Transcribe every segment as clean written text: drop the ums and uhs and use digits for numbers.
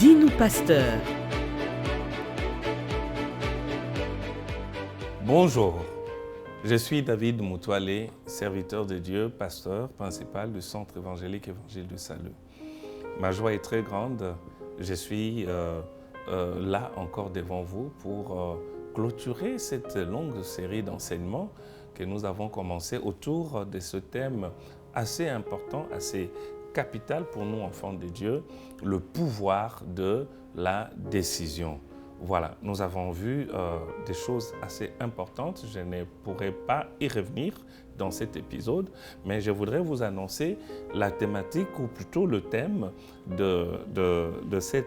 Dis-nous pasteur. Bonjour, je suis David Moutoualé, serviteur de Dieu, pasteur principal du Centre évangélique Évangile du Salut. Ma joie est très grande, je suis là encore devant vous pour clôturer cette longue série d'enseignements que nous avons commencé autour de ce thème assez important, assez capital pour nous enfants de Dieu, le pouvoir de la décision. Voilà, nous avons vu des choses assez importantes, je ne pourrai pas y revenir dans cet épisode, mais je voudrais vous annoncer la thématique, ou plutôt le thème de ce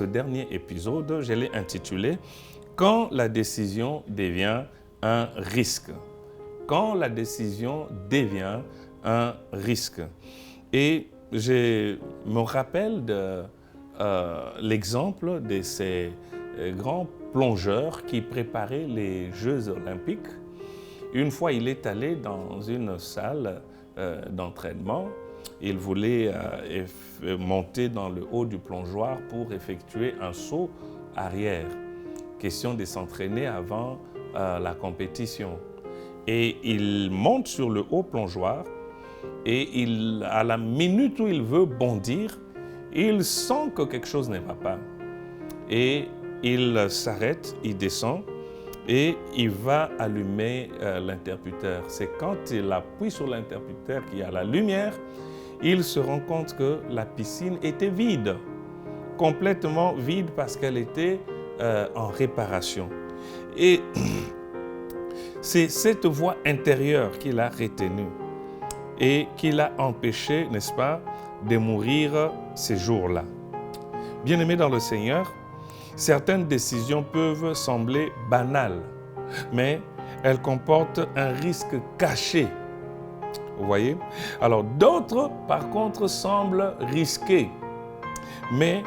dernier épisode. Je l'ai intitulé « Quand la décision devient un risque ». Quand la décision devient un risque. Et je me rappelle de l'exemple de ces grands plongeurs qui préparaient les Jeux olympiques. Une fois, il est allé dans une salle d'entraînement. Il voulait monter dans le haut du plongeoir pour effectuer un saut arrière. Question de s'entraîner avant la compétition. Et il monte sur le haut plongeoir et à la minute où il veut bondir, il sent que quelque chose ne va pas. Et il s'arrête, il descend et il va allumer l'interrupteur. C'est quand il appuie sur l'interrupteur qu'il y a la lumière, il se rend compte que la piscine était vide, complètement vide parce qu'elle était en réparation. Et c'est cette voix intérieure qu'il a retenue et qui l'a empêché, n'est-ce pas, de mourir ces jours-là. Bien-aimés dans le Seigneur, certaines décisions peuvent sembler banales, mais elles comportent un risque caché. Vous voyez? Alors d'autres, par contre, semblent risquées, mais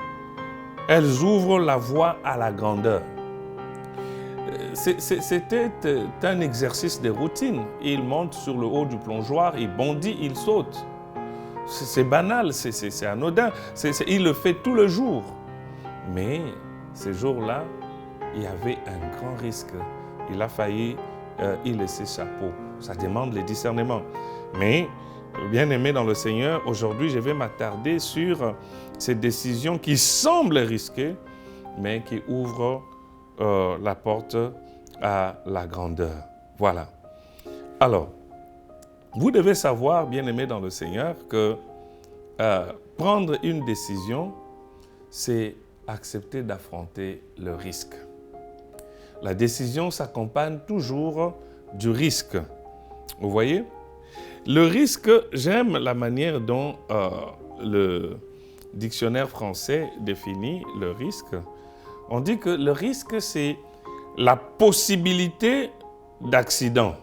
elles ouvrent la voie à la grandeur. C'était un exercice de routine. Il monte sur le haut du plongeoir, il bondit, il saute. C'est banal, c'est anodin. Il le fait tout le jour. Mais ces jours-là, il y avait un grand risque. Il a failli y laisser sa peau. Ça demande le discernement. Mais, bien aimé dans le Seigneur, aujourd'hui, je vais m'attarder sur ces décisions qui semblent risquées, mais qui ouvrent la porte à la grandeur. Voilà. Alors, vous devez savoir, bien-aimés dans le Seigneur, que prendre une décision, c'est accepter d'affronter le risque. La décision s'accompagne toujours du risque. Vous voyez? Le risque, j'aime la manière dont le dictionnaire français définit le risque. On dit que le risque, c'est la possibilité d'accidents,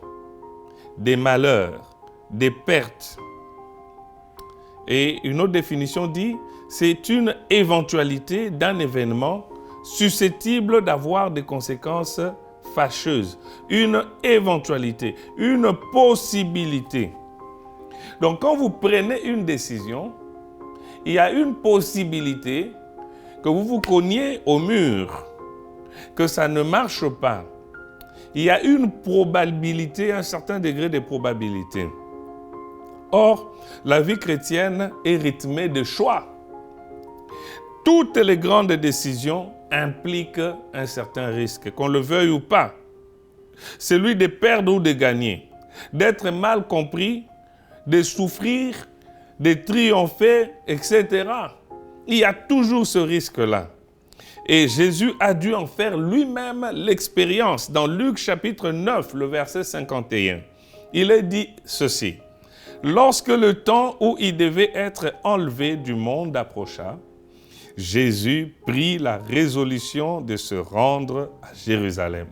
des malheurs, des pertes. Et une autre définition dit, c'est une éventualité d'un événement susceptible d'avoir des conséquences fâcheuses. Une éventualité, une possibilité. Donc quand vous prenez une décision, il y a une possibilité que vous vous cogniez au mur, que ça ne marche pas. Il y a une probabilité, un certain degré de probabilité. Or, la vie chrétienne est rythmée de choix. Toutes les grandes décisions impliquent un certain risque, qu'on le veuille ou pas. Celui de perdre ou de gagner, d'être mal compris, de souffrir, de triompher, etc. Il y a toujours ce risque-là. Et Jésus a dû en faire lui-même l'expérience. Dans Luc chapitre 9, le verset 51, il est dit ceci. Lorsque le temps où il devait être enlevé du monde approcha, Jésus prit la résolution de se rendre à Jérusalem.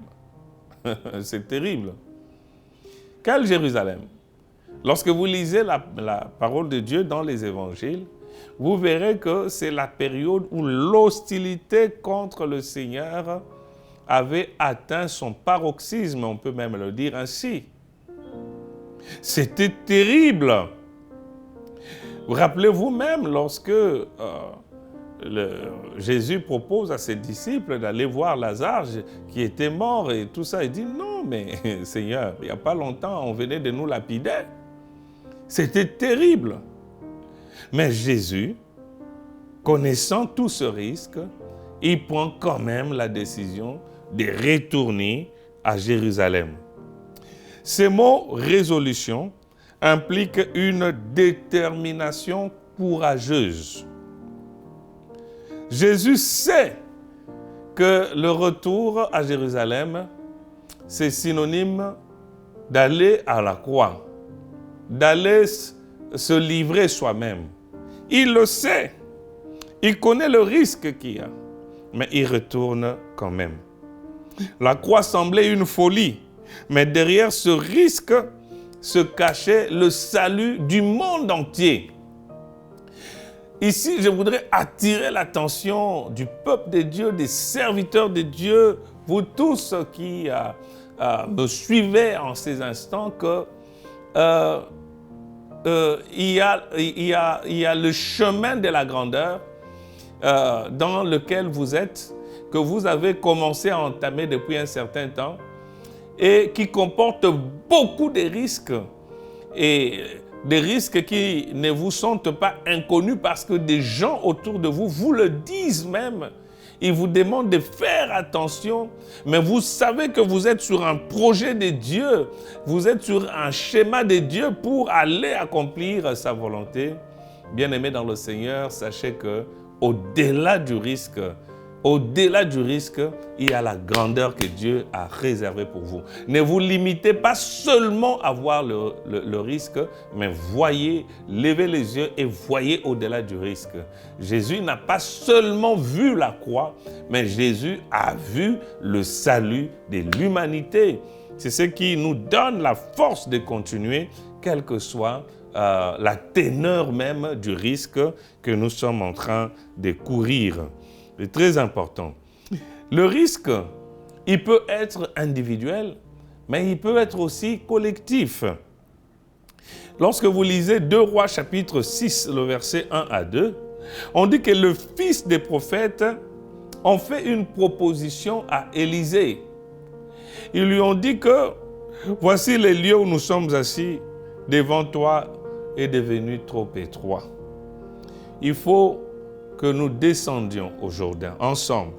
C'est terrible. Quel Jérusalem? Lorsque vous lisez la parole de Dieu dans les évangiles, vous verrez que c'est la période où l'hostilité contre le Seigneur avait atteint son paroxysme, on peut même le dire ainsi. C'était terrible. Rappelez-vous même lorsque Jésus propose à ses disciples d'aller voir Lazare qui était mort et tout ça. Il dit non, mais Seigneur, il n'y a pas longtemps, on venait de nous lapider. C'était terrible. Mais Jésus, connaissant tout ce risque, il prend quand même la décision de retourner à Jérusalem. Ces mots résolution impliquent une détermination courageuse. Jésus sait que le retour à Jérusalem, c'est synonyme d'aller à la croix, d'aller se livrer soi-même. Il le sait, il connaît le risque qu'il y a, mais il retourne quand même. La croix semblait une folie, mais derrière ce risque se cachait le salut du monde entier. Ici, je voudrais attirer l'attention du peuple de Dieu, des serviteurs de Dieu, vous tous qui me suivez en ces instants, que il y a le chemin de la grandeur dans lequel vous êtes, que vous avez commencé à entamer depuis un certain temps et qui comporte beaucoup de risques et des risques qui ne vous sont pas inconnus parce que des gens autour de vous vous le disent même. Ils vous demandent de faire attention, mais vous savez que vous êtes sur un projet de Dieu, vous êtes sur un schéma de Dieu pour aller accomplir sa volonté. Bien-aimés dans le Seigneur, sachez que au-delà du risque, il y a la grandeur que Dieu a réservée pour vous. Ne vous limitez pas seulement à voir le risque, mais voyez, levez les yeux et voyez au-delà du risque. Jésus n'a pas seulement vu la croix, mais Jésus a vu le salut de l'humanité. C'est ce qui nous donne la force de continuer, quelle que soit la teneur même du risque que nous sommes en train de courir. C'est très important. Le risque, il peut être individuel, mais il peut être aussi collectif. Lorsque vous lisez 2 Rois chapitre 6, le verset 1 à 2, on dit que le fils des prophètes ont fait une proposition à Élisée. Ils lui ont dit que voici les lieux où nous sommes assis devant toi est devenu trop étroit. Il faut que nous descendions au Jourdain ensemble.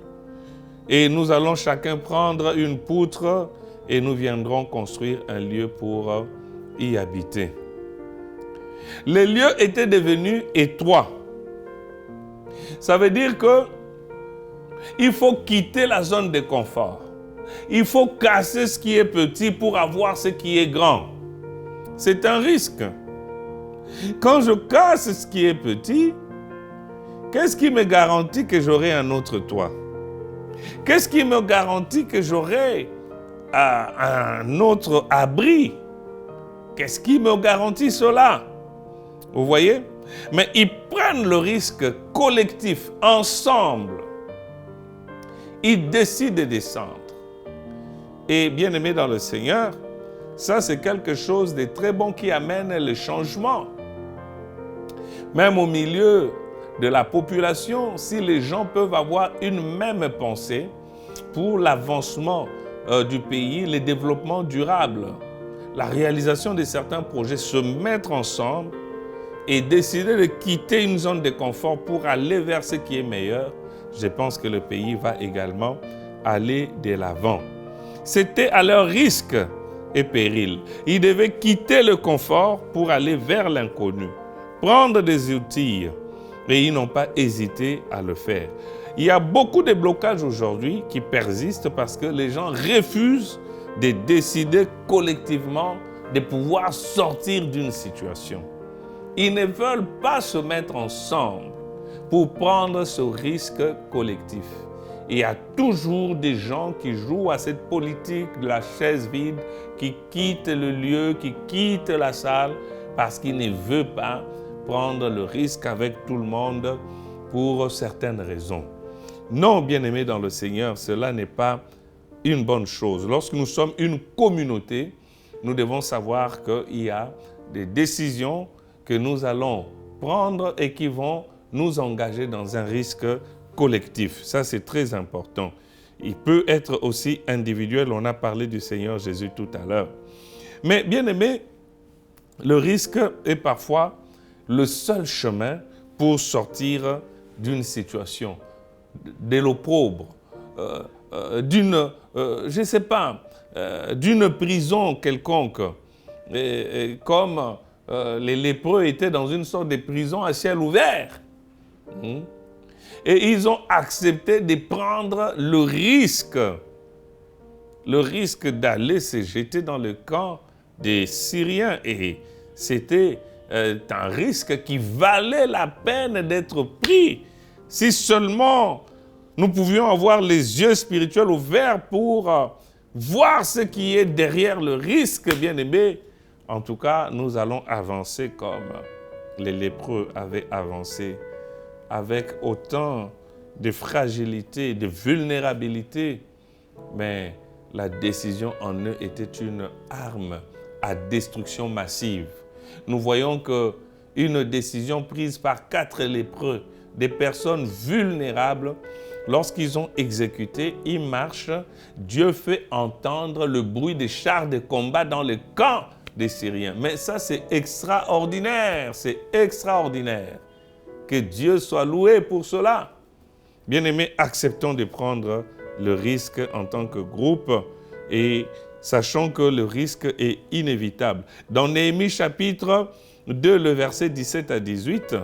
Et nous allons chacun prendre une poutre et nous viendrons construire un lieu pour y habiter. Les lieux étaient devenus étroits. Ça veut dire que il faut quitter la zone de confort. Il faut casser ce qui est petit pour avoir ce qui est grand. C'est un risque. Quand je casse ce qui est petit, qu'est-ce qui me garantit que j'aurai un autre toit? Qu'est-ce qui me garantit que j'aurai un autre abri? Qu'est-ce qui me garantit cela? Vous voyez? Mais ils prennent le risque collectif, ensemble. Ils décident de descendre. Et bien aimé dans le Seigneur, ça c'est quelque chose de très bon qui amène le changement. Même au milieu de la population, si les gens peuvent avoir une même pensée pour l'avancement du pays, le développement durable, la réalisation de certains projets, se mettre ensemble et décider de quitter une zone de confort pour aller vers ce qui est meilleur, je pense que le pays va également aller de l'avant. C'était à leur risque et péril. Ils devaient quitter le confort pour aller vers l'inconnu, prendre des outils, et ils n'ont pas hésité à le faire. Il y a beaucoup de blocages aujourd'hui qui persistent parce que les gens refusent de décider collectivement de pouvoir sortir d'une situation. Ils ne veulent pas se mettre ensemble pour prendre ce risque collectif. Il y a toujours des gens qui jouent à cette politique de la chaise vide, qui quittent le lieu, qui quittent la salle parce qu'ils ne veulent pas prendre le risque avec tout le monde pour certaines raisons. Non, bien-aimés dans le Seigneur, cela n'est pas une bonne chose. Lorsque nous sommes une communauté, nous devons savoir qu'il y a des décisions que nous allons prendre et qui vont nous engager dans un risque collectif. Ça, c'est très important. Il peut être aussi individuel. On a parlé du Seigneur Jésus tout à l'heure. Mais bien aimé, le risque est parfois le seul chemin pour sortir d'une situation, de l'opprobre, d'une, je ne sais pas, d'une prison quelconque, comme les lépreux étaient dans une sorte de prison à ciel ouvert. Et ils ont accepté de prendre le risque d'aller se jeter dans le camp des Syriens. Et c'était un risque qui valait la peine d'être pris. Si seulement nous pouvions avoir les yeux spirituels ouverts pour voir ce qui est derrière le risque, bien-aimé, en tout cas, nous allons avancer comme les lépreux avaient avancé, avec autant de fragilité, de vulnérabilité, mais la décision en eux était une arme à destruction massive. Nous voyons qu'une décision prise par 4 lépreux, des personnes vulnérables, lorsqu'ils ont exécuté, ils marchent, Dieu fait entendre le bruit des chars de combat dans le camp des Syriens. Mais ça, c'est extraordinaire, c'est extraordinaire. Que Dieu soit loué pour cela. Bien-aimés, acceptons de prendre le risque en tant que groupe et sachant que le risque est inévitable. Dans Néhémie chapitre 2, le verset 17 à 18,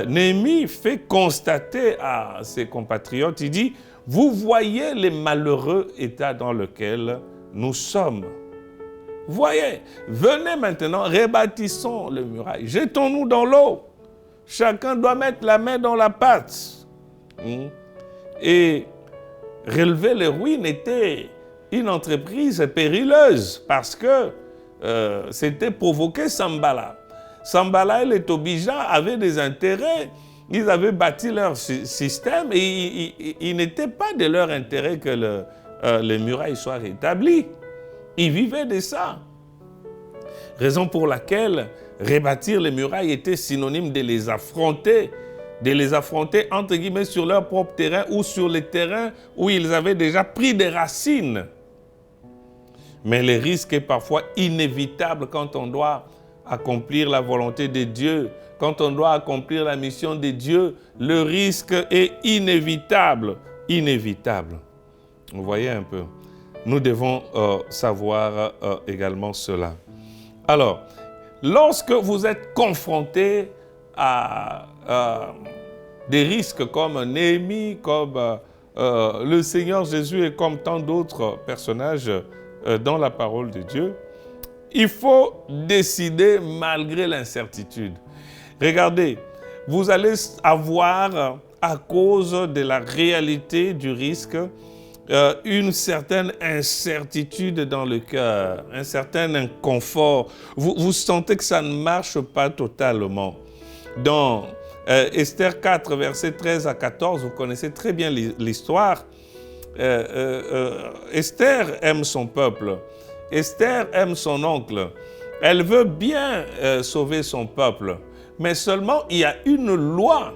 Néhémie fait constater à ses compatriotes, il dit, « Vous voyez les malheureux états dans lesquels nous sommes. Voyez, venez maintenant, rebâtissons les murailles, jetons-nous dans l'eau. Chacun doit mettre la main dans la pâte. » Et relever les ruines était une entreprise périleuse parce que c'était provoqué Sanballat. Sanballat et les Tobija avaient des intérêts. Ils avaient bâti leur système et il n'était pas de leur intérêt que les murailles soient rétablies. Ils vivaient de ça. Raison pour laquelle rebâtir les murailles était synonyme de les affronter entre guillemets sur leur propre terrain ou sur les terrains où ils avaient déjà pris des racines. Mais le risque est parfois inévitable quand on doit accomplir la volonté de Dieu, quand on doit accomplir la mission de Dieu, le risque est inévitable, inévitable. Vous voyez un peu, nous devons savoir également cela. Alors, lorsque vous êtes confronté à des risques comme Néhémie, comme le Seigneur Jésus et comme tant d'autres personnages dans la parole de Dieu, il faut décider malgré l'incertitude. Regardez, vous allez avoir, à cause de la réalité du risque, une certaine incertitude dans le cœur, un certain inconfort. Vous sentez que ça ne marche pas totalement. Dans Esther 4, versets 13 à 14, vous connaissez très bien l'histoire. Esther aime son peuple. Esther aime son oncle. Elle veut bien sauver son peuple. Mais seulement, il y a une loi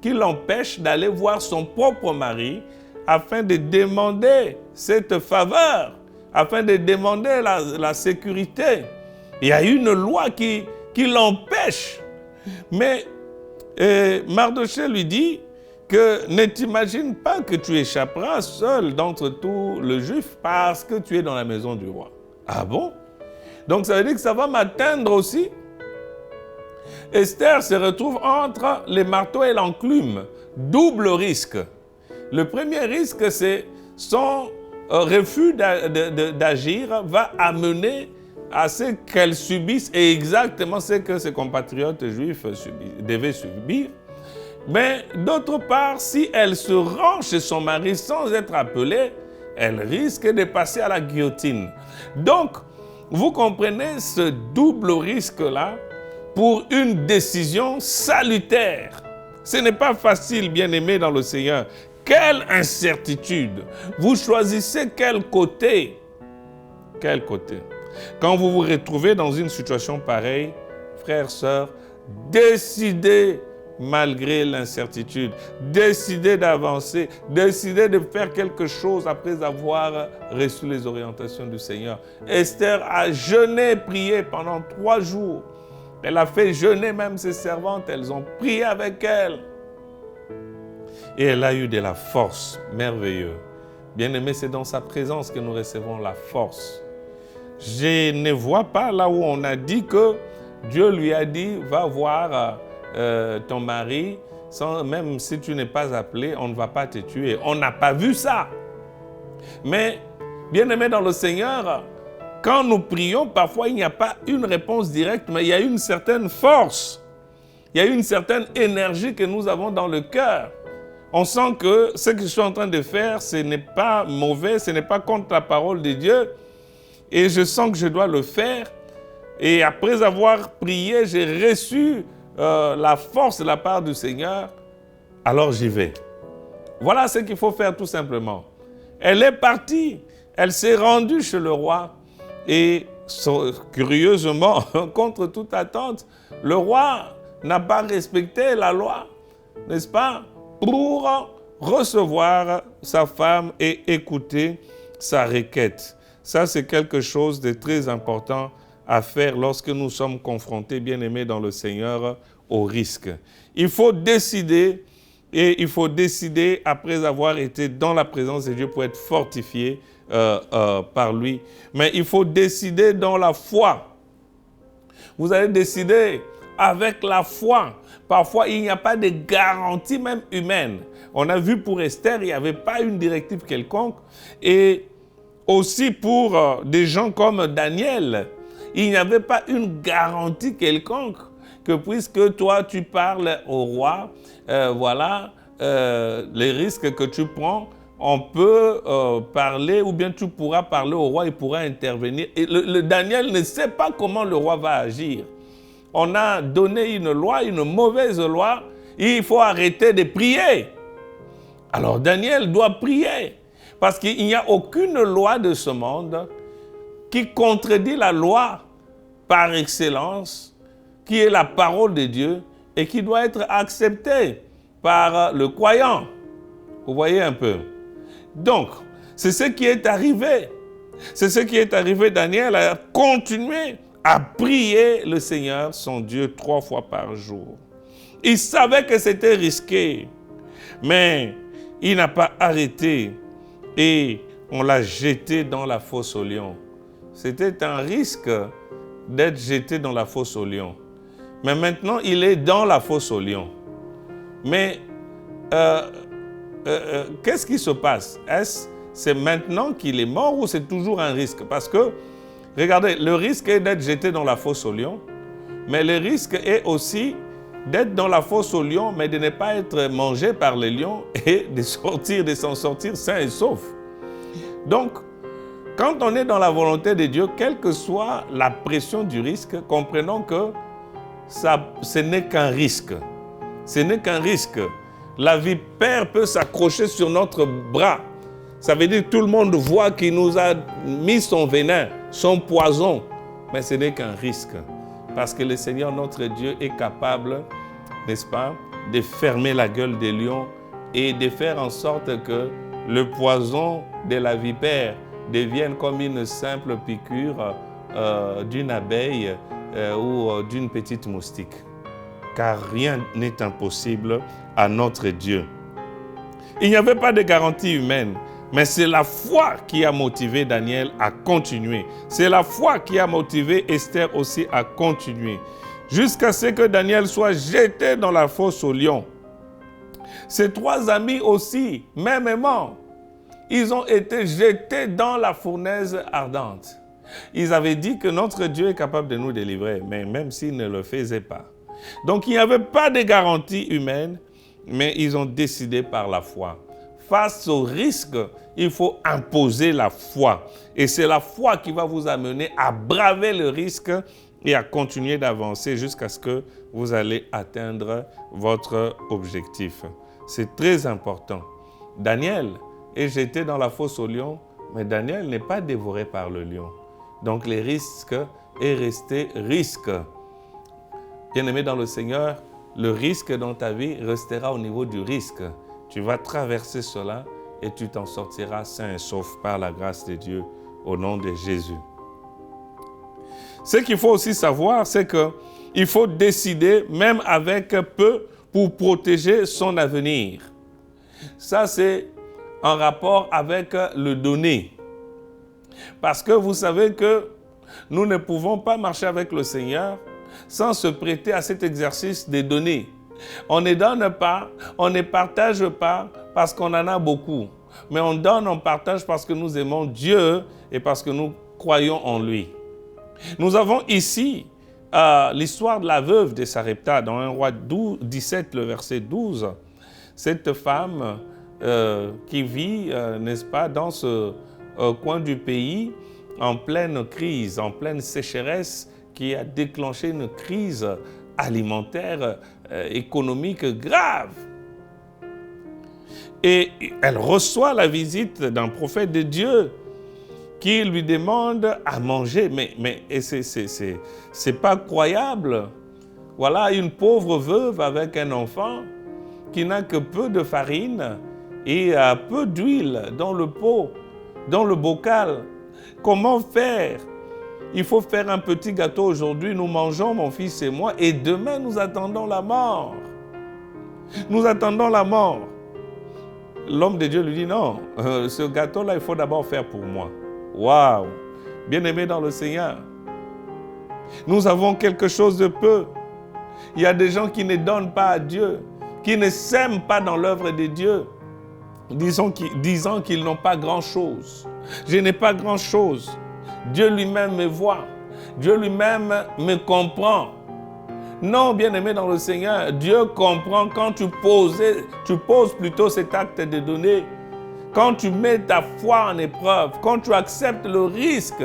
qui l'empêche d'aller voir son propre mari afin de demander cette faveur, afin de demander la sécurité. Il y a une loi qui l'empêche. Mais Mardochée lui dit que ne t'imagine pas que tu échapperas seul d'entre tous les Juifs parce que tu es dans la maison du roi. Ah bon? Donc ça veut dire que ça va m'atteindre aussi? Esther se retrouve entre les marteaux et l'enclume. Double risque. Le premier risque, c'est son refus d'agir va amener à ce qu'elle subisse exactement ce que ses compatriotes juifs devaient subir. Mais d'autre part, si elle se rend chez son mari sans être appelée, elle risque de passer à la guillotine. Donc, vous comprenez ce double risque-là pour une décision salutaire. Ce n'est pas facile, bien-aimé dans le Seigneur. Quelle incertitude! Vous choisissez quel côté? Quel côté? Quand vous vous retrouvez dans une situation pareille, frères, sœurs, décidez malgré l'incertitude, décider d'avancer, décider de faire quelque chose après avoir reçu les orientations du Seigneur. Esther a jeûné et prié pendant 3 jours. Elle a fait jeûner même ses servantes, elles ont prié avec elle. Et elle a eu de la force, merveilleux. Bien-aimés, c'est dans sa présence que nous recevons la force. Je ne vois pas là où on a dit que Dieu lui a dit, va voir ton mari, même si tu n'es pas appelé, on ne va pas te tuer. On n'a pas vu ça. Mais, bien-aimés dans le Seigneur, quand nous prions, parfois il n'y a pas une réponse directe, mais il y a une certaine force. Il y a une certaine énergie que nous avons dans le cœur. On sent que ce que je suis en train de faire, ce n'est pas mauvais, ce n'est pas contre la parole de Dieu. Et je sens que je dois le faire. Et après avoir prié, j'ai reçu la force de la part du Seigneur. Alors j'y vais. Voilà ce qu'il faut faire tout simplement. Elle est partie. Elle s'est rendue chez le roi. Et curieusement, contre toute attente, le roi n'a pas respecté la loi, n'est-ce pas, pour recevoir sa femme et écouter sa requête. Ça, c'est quelque chose de très important à faire lorsque nous sommes confrontés, bien-aimés dans le Seigneur, au risque. Il faut décider, et il faut décider après avoir été dans la présence de Dieu pour être fortifié par lui. Mais il faut décider dans la foi. Vous allez décider avec la foi. Parfois, il n'y a pas de garantie même humaine. On a vu pour Esther, il n'y avait pas une directive quelconque. Et aussi pour des gens comme Daniel, il n'y avait pas une garantie quelconque que puisque toi, tu parles au roi, voilà, les risques que tu prends, on peut parler ou bien tu pourras parler au roi, il pourra intervenir. Et le Daniel ne sait pas comment le roi va agir. On a donné une loi, une mauvaise loi, il faut arrêter de prier. Alors Daniel doit prier, parce qu'il n'y a aucune loi de ce monde qui contredit la loi par excellence, qui est la parole de Dieu et qui doit être acceptée par le croyant. Vous voyez un peu? Donc, c'est ce qui est arrivé. C'est ce qui est arrivé. Daniel a continué à prier le Seigneur, son Dieu, 3 fois par jour. Il savait que c'était risqué, mais il n'a pas arrêté et on l'a jeté dans la fosse aux lions. C'était un risque d'être jeté dans la fosse aux lions. Mais maintenant, il est dans la fosse aux lions. Mais qu'est-ce qui se passe? Est-ce c'est maintenant qu'il est mort ou c'est toujours un risque? Parce que, regardez, le risque est d'être jeté dans la fosse aux lions, mais le risque est aussi d'être dans la fosse aux lions, mais de ne pas être mangé par les lions et de s'en sortir sain et sauf. Donc, quand on est dans la volonté de Dieu, quelle que soit la pression du risque, comprenons que ce n'est qu'un risque. Ce n'est qu'un risque. La vipère peut s'accrocher sur notre bras. Ça veut dire que tout le monde voit qu'il nous a mis son venin, son poison. Mais ce n'est qu'un risque. Parce que le Seigneur, notre Dieu, est capable, n'est-ce pas, de fermer la gueule des lions et de faire en sorte que le poison de la vipère devienne comme une simple piqûre d'une abeille ou d'une petite moustique. Car rien n'est impossible à notre Dieu. Il n'y avait pas de garantie humaine, mais c'est la foi qui a motivé Daniel à continuer. C'est la foi qui a motivé Esther aussi à continuer. Jusqu'à ce que Daniel soit jeté dans la fosse aux lions. Ses 3 amis aussi, mêmement, ils ont été jetés dans la fournaise ardente. Ils avaient dit que notre Dieu est capable de nous délivrer, mais même s'il ne le faisait pas. Donc il n'y avait pas de garantie humaine, mais ils ont décidé par la foi. Face au risque, il faut imposer la foi. Et c'est la foi qui va vous amener à braver le risque et à continuer d'avancer jusqu'à ce que vous allez atteindre votre objectif. C'est très important. Daniel est jeté dans la fosse aux lions, mais Daniel n'est pas dévoré par le lion. Donc les risques est resté risque. Bien-aimés dans le Seigneur, le risque dans ta vie restera au niveau du risque. Tu vas traverser cela et tu t'en sortiras sain et sauf par la grâce de Dieu au nom de Jésus. Ce qu'il faut aussi savoir, c'est qu'il faut décider, même avec peu, pour protéger son avenir. Ça, c'est en rapport avec le donner. Parce que vous savez que nous ne pouvons pas marcher avec le Seigneur sans se prêter à cet exercice de donner. On ne donne pas, on ne partage pas parce qu'on en a beaucoup. Mais on donne, on partage parce que nous aimons Dieu et parce que nous croyons en lui. Nous avons ici l'histoire de la veuve de Sarepta dans 1 Roi 17, le verset 12. Cette femme qui vit, n'est-ce pas, dans ce coin du pays, en pleine crise, en pleine sécheresse, qui a déclenché une crise alimentaire, économique grave. Et elle reçoit la visite d'un prophète de Dieu qui lui demande à manger. Mais c'est pas croyable. Voilà une pauvre veuve avec un enfant qui n'a que peu de farine et peu d'huile dans le pot, dans le bocal. Comment faire? Il faut faire un petit gâteau aujourd'hui, nous mangeons, mon fils et moi, et demain nous attendons la mort. Nous attendons la mort. L'homme de Dieu lui dit non, ce gâteau-là, il faut d'abord faire pour moi. Waouh! Bien-aimé dans le Seigneur, nous avons quelque chose de peu. Il y a des gens qui ne donnent pas à Dieu, qui ne s'aiment pas dans l'œuvre de Dieu, disant qu'ils n'ont pas grand-chose. Je n'ai pas grand-chose. Dieu lui-même me voit. Dieu lui-même me comprend. Non, bien-aimé dans le Seigneur, Dieu comprend quand tu poses plutôt cet acte de donner. Quand tu mets ta foi en épreuve, quand tu acceptes le risque,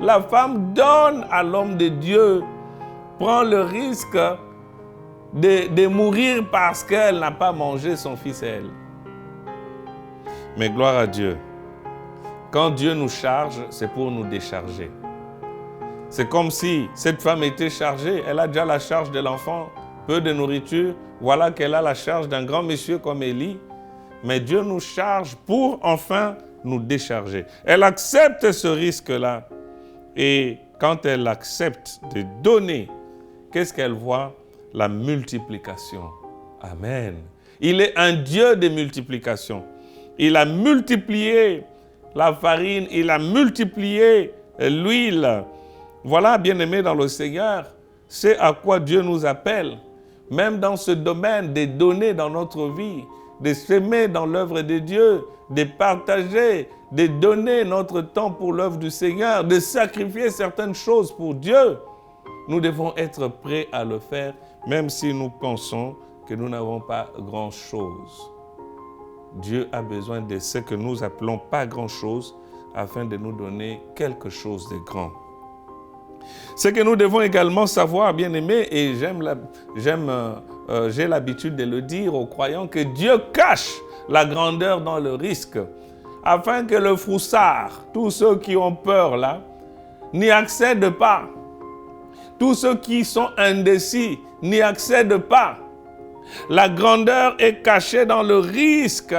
la femme donne à l'homme de Dieu, prend le risque de mourir parce qu'elle n'a pas mangé son fils et elle. Mais gloire à Dieu. Quand Dieu nous charge, c'est pour nous décharger. C'est comme si cette femme était chargée, elle a déjà la charge de l'enfant, peu de nourriture, voilà qu'elle a la charge d'un grand monsieur comme Élie. Mais Dieu nous charge pour enfin nous décharger. Elle accepte ce risque-là. Et quand elle accepte de donner, qu'est-ce qu'elle voit? La multiplication. Amen. Il est un Dieu de multiplication. Il a multiplié la farine, il a multiplié l'huile. Voilà, bien-aimés dans le Seigneur, c'est à quoi Dieu nous appelle, même dans ce domaine de donner dans notre vie, de s'aimer dans l'œuvre de Dieu, de partager, de donner notre temps pour l'œuvre du Seigneur, de sacrifier certaines choses pour Dieu. Nous devons être prêts à le faire, même si nous pensons que nous n'avons pas grand-chose. Dieu a besoin de ce que nous appelons pas grand-chose afin de nous donner quelque chose de grand. Ce que nous devons également savoir, bien-aimés, et j'ai l'habitude de le dire aux croyants, que Dieu cache la grandeur dans le risque, afin que le froussard, tous ceux qui ont peur là, n'y accèdent pas. Tous ceux qui sont indécis n'y accèdent pas. La grandeur est cachée dans le risque.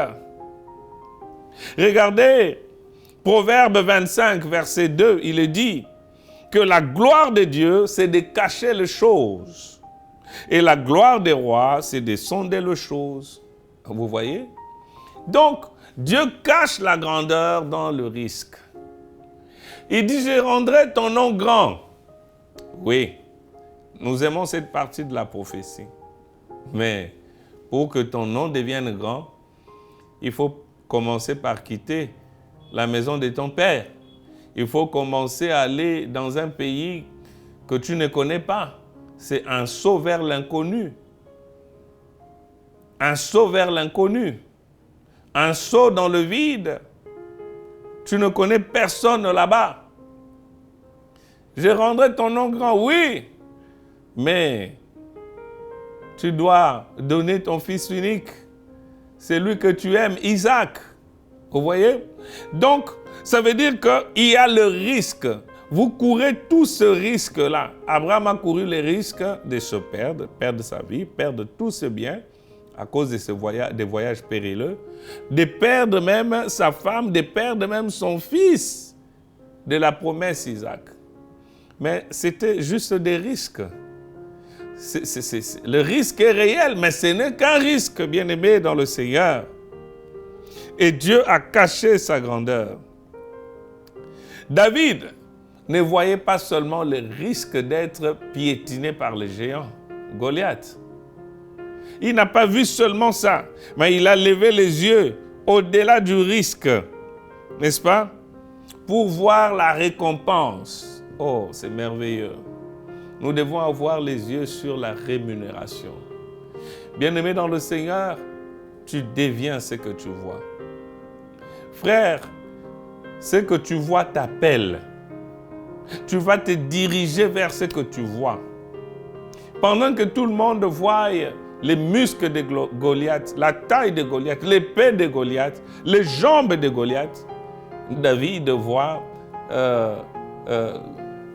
Regardez, Proverbe 25, verset 2, il est dit que la gloire de Dieu, c'est de cacher les choses. Et la gloire des rois, c'est de sonder les choses. Vous voyez? Donc, Dieu cache la grandeur dans le risque. Il dit, je rendrai ton nom grand. Oui, nous aimons cette partie de la prophétie. Mais pour que ton nom devienne grand, il faut commencer par quitter la maison de ton père. Il faut commencer à aller dans un pays que tu ne connais pas. C'est un saut vers l'inconnu. Un saut vers l'inconnu. Un saut dans le vide. Tu ne connais personne là-bas. Je rendrai ton nom grand, oui, mais tu dois donner ton fils unique. C'est lui que tu aimes, Isaac. Vous voyez? Donc, ça veut dire qu'il y a le risque. Vous courez tout ce risque-là. Abraham a couru les risques de se perdre sa vie, perdre tous ses biens à cause de des voyages périlleux, de perdre même sa femme, de perdre même son fils de la promesse Isaac. Mais c'était juste des risques. Le risque est réel, mais ce n'est qu'un risque, bien-aimé dans le Seigneur. Et Dieu a caché sa grandeur. David ne voyait pas seulement le risque d'être piétiné par les géants, Goliath. Il n'a pas vu seulement ça, mais il a levé les yeux au-delà du risque, n'est-ce pas? Pour voir la récompense. Oh, c'est merveilleux. Nous devons avoir les yeux sur la rémunération. Bien-aimé dans le Seigneur, tu deviens ce que tu vois. Frère, ce que tu vois t'appelle. Tu vas te diriger vers ce que tu vois. Pendant que tout le monde voit les muscles de Goliath, la taille de Goliath, l'épée de Goliath, les jambes de Goliath, David voit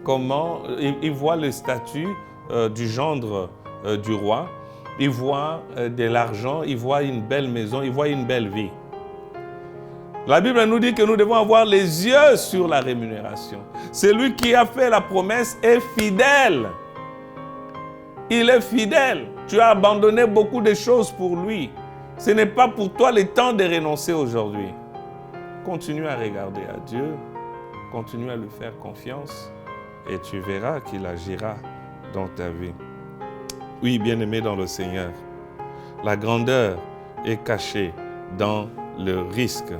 comment il voit le statut du gendre du roi, il voit de l'argent, il voit une belle maison, il voit une belle vie. La Bible nous dit que nous devons avoir les yeux sur la rémunération. Celui qui a fait la promesse est fidèle. Il est fidèle. Tu as abandonné beaucoup de choses pour lui. Ce n'est pas pour toi le temps de renoncer aujourd'hui. Continue à regarder à Dieu. Continue à lui faire confiance. Et tu verras qu'il agira dans ta vie. Oui, bien-aimé dans le Seigneur, la grandeur est cachée dans le risque.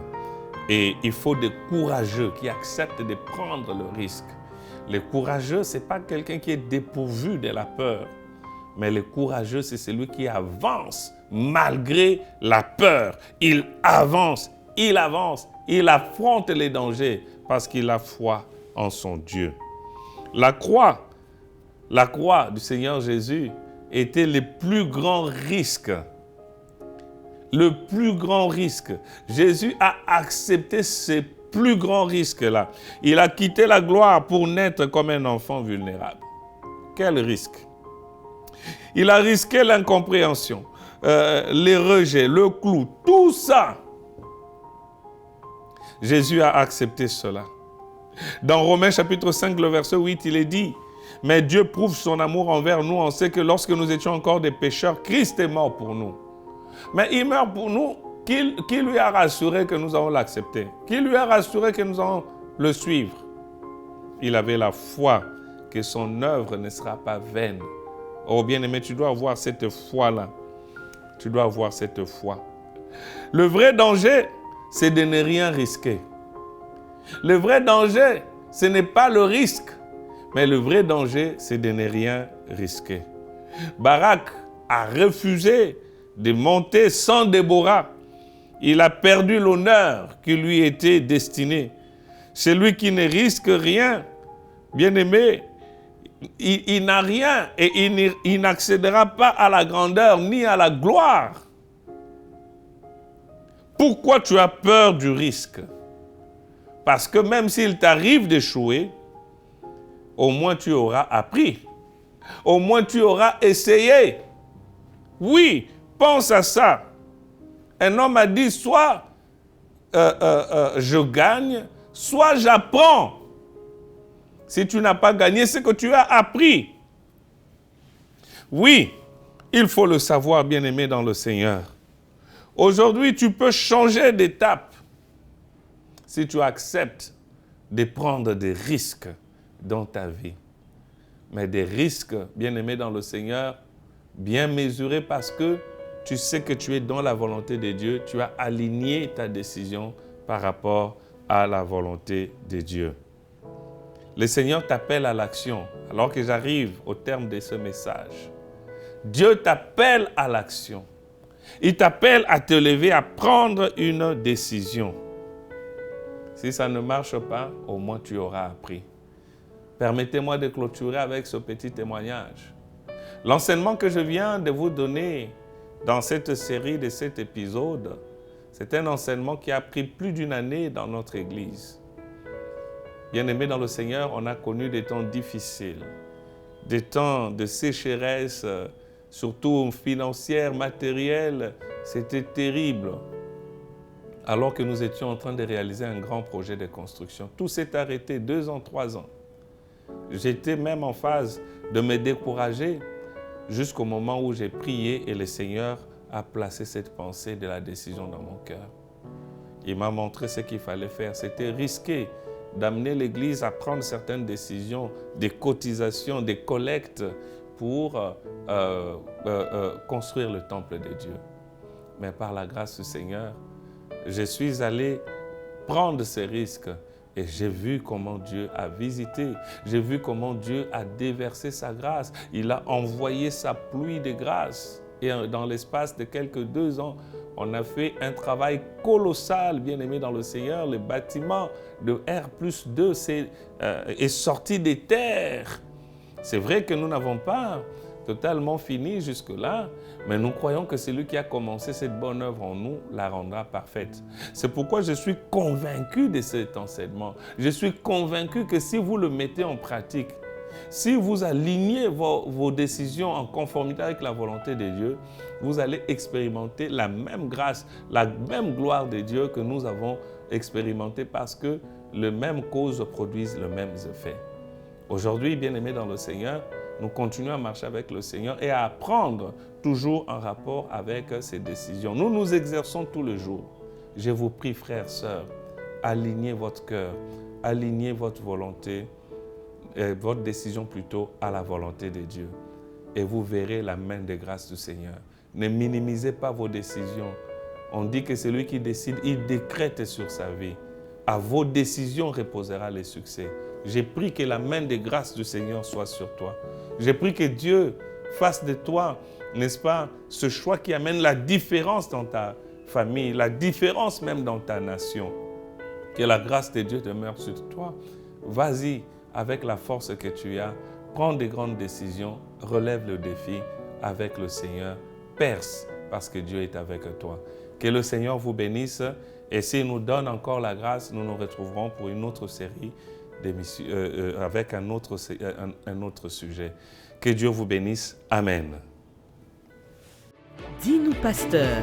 Et il faut des courageux qui acceptent de prendre le risque. Le courageux, ce n'est pas quelqu'un qui est dépourvu de la peur. Mais le courageux, c'est celui qui avance malgré la peur. Il avance, il affronte les dangers parce qu'il a foi en son Dieu. La croix du Seigneur Jésus était le plus grand risque. Le plus grand risque. Jésus a accepté ce plus grand risque-là. Il a quitté la gloire pour naître comme un enfant vulnérable. Quel risque? Il a risqué l'incompréhension, les rejets, le clou, tout ça. Jésus a accepté cela. Dans Romains chapitre 5, le verset 8, il est dit, « Mais Dieu prouve son amour envers nous, on sait que lorsque nous étions encore des pécheurs, Christ est mort pour nous. » Mais il meurt pour nous, qui lui a rassuré que nous allons l'accepter? Qui lui a rassuré que nous allons le suivre? Il avait la foi que son œuvre ne sera pas vaine. Oh bien-aimé, tu dois avoir cette foi-là. Tu dois avoir cette foi. Le vrai danger, c'est de ne rien risquer. Le vrai danger, ce n'est pas le risque, mais le vrai danger, c'est de ne rien risquer. Barak a refusé de monter sans Déborah. Il a perdu l'honneur qui lui était destiné. Celui qui ne risque rien, bien-aimé, il n'a rien et il n'accédera pas à la grandeur ni à la gloire. Pourquoi tu as peur du risque? Parce que même s'il t'arrive d'échouer, au moins tu auras appris. Au moins tu auras essayé. Oui, pense à ça. Un homme a dit, soit je gagne, soit j'apprends. Si tu n'as pas gagné, c'est que tu as appris. Oui, il faut le savoir, bien-aimé dans le Seigneur. Aujourd'hui, tu peux changer d'étape si tu acceptes de prendre des risques dans ta vie. Mais des risques, bien-aimé dans le Seigneur, bien mesurés parce que tu sais que tu es dans la volonté de Dieu, tu as aligné ta décision par rapport à la volonté de Dieu. Le Seigneur t'appelle à l'action, alors que j'arrive au terme de ce message. Dieu t'appelle à l'action. Il t'appelle à te lever, à prendre une décision. Si ça ne marche pas, au moins tu auras appris. Permettez-moi de clôturer avec ce petit témoignage. L'enseignement que je viens de vous donner dans cette série de 7 épisodes, c'est un enseignement qui a pris plus d'une année dans notre Église. Bien-aimés dans le Seigneur, on a connu des temps difficiles, des temps de sécheresse, surtout financière, matérielle. C'était terrible. Alors que nous étions en train de réaliser un grand projet de construction. Tout s'est arrêté 2 ans, 3 ans. J'étais même en phase de me décourager jusqu'au moment où j'ai prié et le Seigneur a placé cette pensée de la décision dans mon cœur. Il m'a montré ce qu'il fallait faire. C'était risqué d'amener l'Église à prendre certaines décisions, des cotisations, des collectes pour construire le temple de Dieu. Mais par la grâce du Seigneur, je suis allé prendre ces risques et j'ai vu comment Dieu a visité. J'ai vu comment Dieu a déversé sa grâce. Il a envoyé sa pluie de grâce. Et dans l'espace de quelques 2 ans, on a fait un travail colossal, bien aimé dans le Seigneur. Le bâtiment de R+2 est sorti des terres. C'est vrai que nous n'avons pas totalement fini jusque-là, mais nous croyons que celui qui a commencé cette bonne œuvre en nous la rendra parfaite. C'est pourquoi je suis convaincu de cet enseignement. Je suis convaincu que si vous le mettez en pratique, si vous alignez vos décisions en conformité avec la volonté de Dieu, vous allez expérimenter la même grâce, la même gloire de Dieu que nous avons expérimenté parce que les mêmes causes produisent les mêmes effets. Aujourd'hui, bien-aimés dans le Seigneur, nous continuons à marcher avec le Seigneur et à apprendre toujours en rapport avec ses décisions. Nous nous exerçons tous les jours. Je vous prie, frères, sœurs, alignez votre cœur, alignez votre volonté, votre décision plutôt à la volonté de Dieu. Et vous verrez la main de grâce du Seigneur. Ne minimisez pas vos décisions. On dit que celui qui décide, il décrète sur sa vie. À vos décisions reposera le succès. J'ai pris que la main de grâce du Seigneur soit sur toi. J'ai pris que Dieu fasse de toi, n'est-ce pas, ce choix qui amène la différence dans ta famille, la différence même dans ta nation. Que la grâce de Dieu demeure sur toi. Vas-y avec la force que tu as. Prends des grandes décisions. Relève le défi avec le Seigneur. Perce parce que Dieu est avec toi. Que le Seigneur vous bénisse. Et s'il nous donne encore la grâce, nous nous retrouverons pour une autre série avec un autre sujet. Que Dieu vous bénisse. Amen. Dis-nous, pasteur.